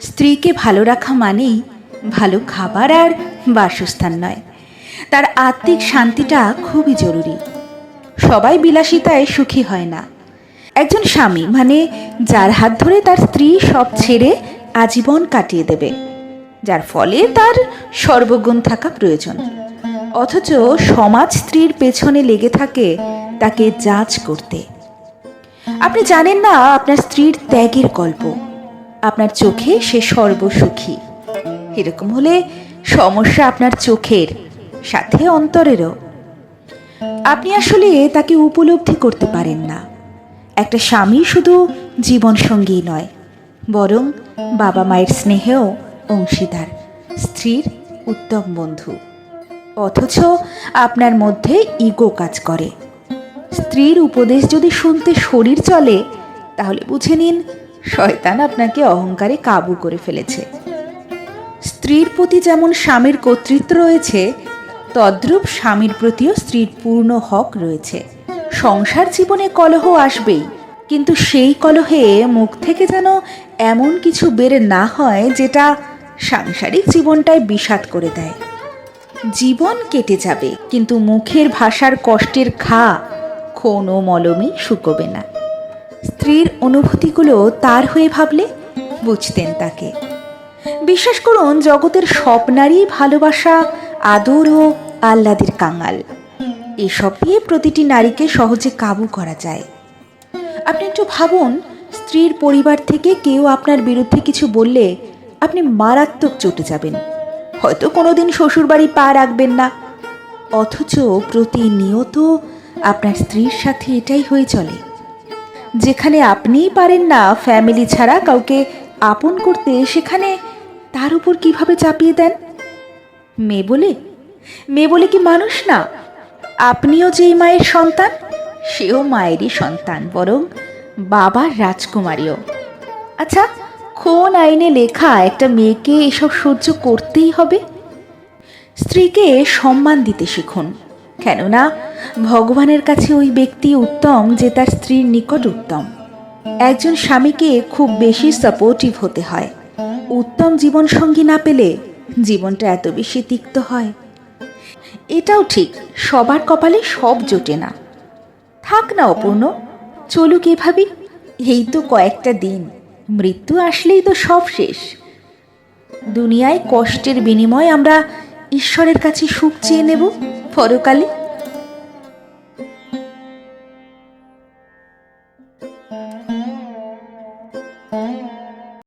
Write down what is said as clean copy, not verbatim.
স্ত্রীকে ভালো রাখা মানেই ভালো খাবার আর বাসস্থান নয়, তার আত্মিক শান্তিটা খুবই জরুরি। সবাই বিলাসিতায় সুখী হয় না। একজন স্বামী মানে যার হাত ধরে তার স্ত্রী সব ছেড়ে আজীবন কাটিয়ে দেবে, যার ফলে তার সর্বগুণ থাকা প্রয়োজন। অথচ সমাজ স্ত্রীর পেছনে লেগে থাকে তাকে জাজ করতে। আপনি জানেন না আপনার স্ত্রীর ত্যাগের গল্প। আপনার চোখে সে সর্বসুখী। এরকম হলে সমস্যা আপনার চোখের সাথে অন্তরেরও। আপনি আসলে তাকে উপলব্ধি করতে পারেন না। একটা স্বামী শুধু জীবনসঙ্গী নয়, বরং বাবা মায়ের স্নেহেও অংশীদার, স্ত্রীর উত্তম বন্ধু। অথচ আপনার মধ্যে ইগো কাজ করে। স্ত্রীর উপদেশ যদি শুনতে শরীর চলে, তাহলে বুঝে নিন শয়তান আপনাকে অহংকারে কাবু করে ফেলেছে। স্ত্রীর প্রতি যেমন স্বামীর কর্তৃত্ব রয়েছে, তদ্রূপ স্বামীর প্রতিও স্ত্রীর পূর্ণ হক রয়েছে। সংসার জীবনে কলহ আসবেই, কিন্তু সেই কলহে মুখ থেকে যেন এমন কিছু বের না হয় যেটা সাংসারিক জীবনটায় বিষাদ করে দেয়। জীবন কেটে যাবে, কিন্তু মুখের ভাষার কষ্টের ঘা কোনো মলমই শুকোবে না। স্ত্রীর অনুভূতিগুলো তার হয়ে ভাবলে বুঝতেন তাকে। বিশ্বাস করুন, জগতের সব নারী ভালোবাসা, আদর ও আহ্লাদের কাঙাল। এসব দিয়ে প্রতিটি নারীকে সহজে কাবু করা যায়। আপনি একটু ভাবুন, স্ত্রীর পরিবার থেকে কেউ আপনার বিরুদ্ধে কিছু বললে আপনি মারাত্মক চটে যাবেন, হয়তো কোনোদিন শ্বশুরবাড়ি পা রাখবেন না। অথচ প্রতিনিয়ত আপনার স্ত্রীর সাথে এটাই হয়ে চলে। যেখানে আপনিই পারেন না ফ্যামিলি ছাড়া কাউকে আপন করতে, সেখানে তার উপর কিভাবে চাপিয়ে দেন। মেয়ে বলে কি মানুষ না? আপনিও যেই মায়ের সন্তান, সেও মায়েরই সন্তান, বরং বাবার রাজকুমারীও। আচ্ছা, কোন আইনে লেখা একটা মেয়েকে এসব সহ্য করতেই হবে? স্ত্রীকে সম্মান দিতে শিখুন, কেননা ভগবানের কাছে ওই ব্যক্তি উত্তম যে তার স্ত্রীর নিকট উত্তম। একজন স্বামীকে খুব বেশি সাপোর্টিভ হতে হয়। উত্তম জীবনসঙ্গী না পেলে জীবনটা এত বেশি তিক্ত হয়। এটাও ঠিক, সবার কপালে সব জোটে না। থাক না অপূর্ণ, চলুক এভাবেই। এই তো কয়েকটা দিন, মৃত্যু আসলেই তো সব শেষ। দুনিয়ায় কষ্টের বিনিময়ে আমরা ঈশ্বরের কাছে সুখ চেয়ে নেব পরকালে।